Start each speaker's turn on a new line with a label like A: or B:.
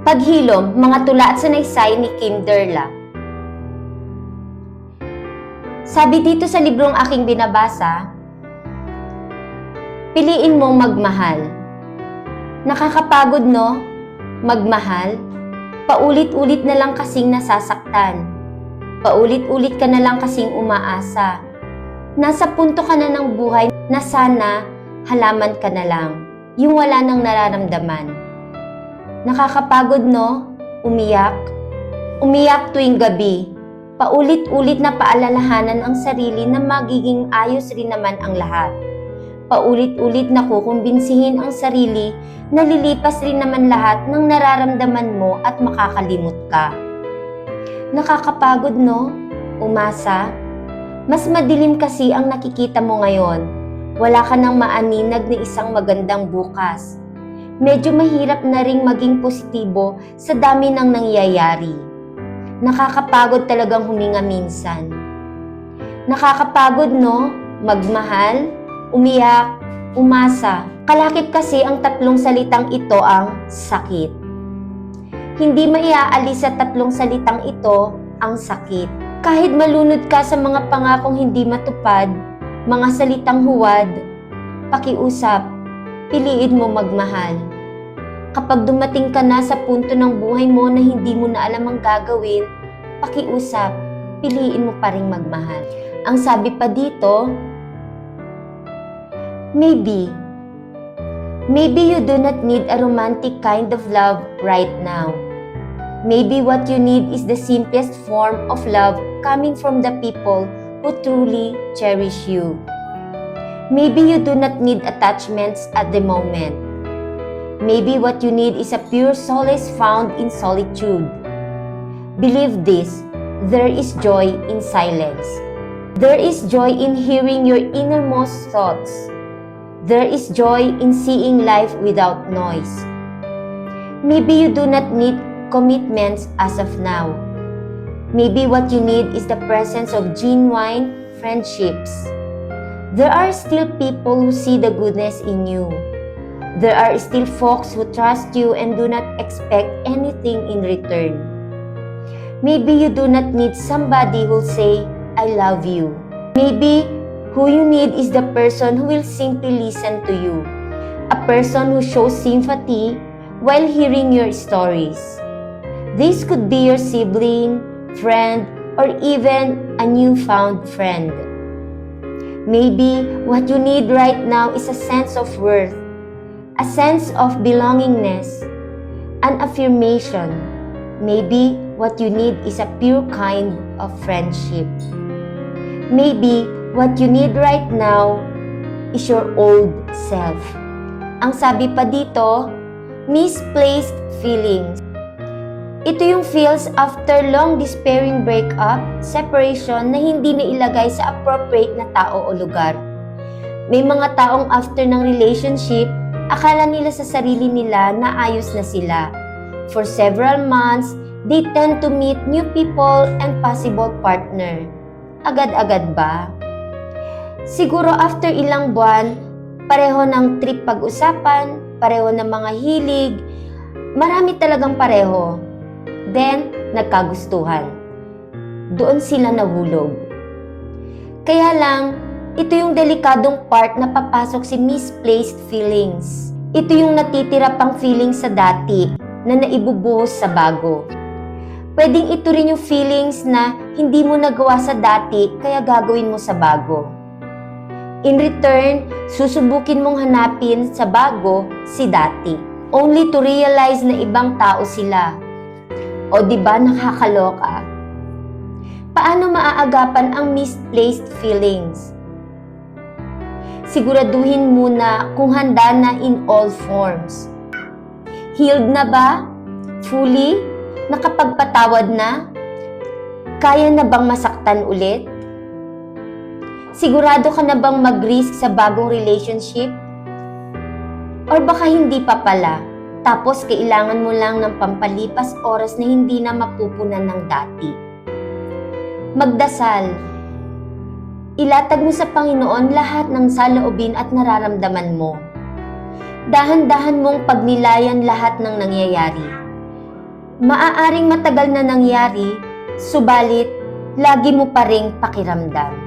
A: Paghilom, mga tula at sanaysay ni Kim Derla. Sabi dito sa librong aking binabasa, piliin mong magmahal. Nakakapagod, no? Magmahal? Paulit-ulit na lang kasing nasasaktan. Paulit-ulit ka na lang kasing umaasa. Nasa punto ka na ng buhay na sana halaman ka na lang, yung wala nang nararamdaman. Nakakapagod, no? Umiyak. Umiyak tuwing gabi. Paulit-ulit na paalalahanan ang sarili na magiging ayos rin naman ang lahat. Paulit-ulit na kukumbinsihin ang sarili na lilipas rin naman lahat ng nararamdaman mo at makakalimot ka. Nakakapagod, no? Umasa. Mas madilim kasi ang nakikita mo ngayon. Wala ka nang maaninag na isang magandang bukas. Medyo mahirap na ring maging positibo sa dami ng nangyayari. Nakakapagod talagang huminga minsan. Nakakapagod, no? Magmahal, umiyak, umasa. Kalakip kasi ang tatlong salitang ito ang sakit. Hindi maiaalis sa tatlong salitang ito ang sakit. Kahit malunod ka sa mga pangakong hindi matupad, mga salitang huwad, pakiusap, piliin mo magmahal. Kapag dumating ka na sa punto ng buhay mo na hindi mo na alam ang gagawin, pakiusap, piliin mo pa rin magmahal. Ang sabi pa dito, maybe you do not need a romantic kind of love right now. Maybe what you need is the simplest form of love coming from the people who truly cherish you. Maybe you do not need attachments at the moment. Maybe what you need is a pure solace found in solitude. Believe this, there is joy in silence. There is joy in hearing your innermost thoughts. There is joy in seeing life without noise. Maybe you do not need commitments as of now. Maybe what you need is the presence of genuine friendships. There are still people who see the goodness in you. There are still folks who trust you and do not expect anything in return. Maybe you do not need somebody who will say, I love you. Maybe who you need is the person who will simply listen to you. A person who shows sympathy while hearing your stories. This could be your sibling, friend, or even a newfound friend. Maybe what you need right now is a sense of worth, a sense of belongingness, an affirmation. Maybe what you need is a pure kind of friendship. Maybe what you need right now is your old self. Ang sabi pa dito, misplaced feelings. Ito yung feels after long despairing breakup, separation na hindi na ilagay sa appropriate na tao o lugar. May mga taong after ng relationship, akala nila sa sarili nila na ayos na sila. For several months, they tend to meet new people and possible partner. Agad-agad ba? Siguro after ilang buwan, pareho ng trip pag-usapan, pareho ng mga hilig, marami talagang pareho. Then, nagkagustuhan. Doon sila nahulog. Kaya lang, ito yung delikadong part na papasok si misplaced feelings. Ito yung natitira pang feelings sa dati na naibubuhos sa bago. Pwedeng ito rin yung feelings na hindi mo nagawa sa dati kaya gagawin mo sa bago. In return, susubukin mong hanapin sa bago si dati. Only to realize na ibang tao sila. O diba nakakaloka? Paano maaagapan ang misplaced feelings? Siguraduhin muna kung handa na in all forms. Healed na ba? Fully? Nakapagpatawad na? Kaya na bang masaktan ulit? Sigurado ka na bang mag-risk sa bagong relationship? Or baka hindi pa pala? Tapos kailangan mo lang ng pampalipas oras na hindi na mapupunan ng dati. Magdasal. Ilatag mo sa Panginoon lahat ng saloobin at nararamdaman mo. Dahan-dahan mong pagnilayan lahat ng nangyayari. Maaaring matagal na nangyari, subalit lagi mo pa ring pakiramdam.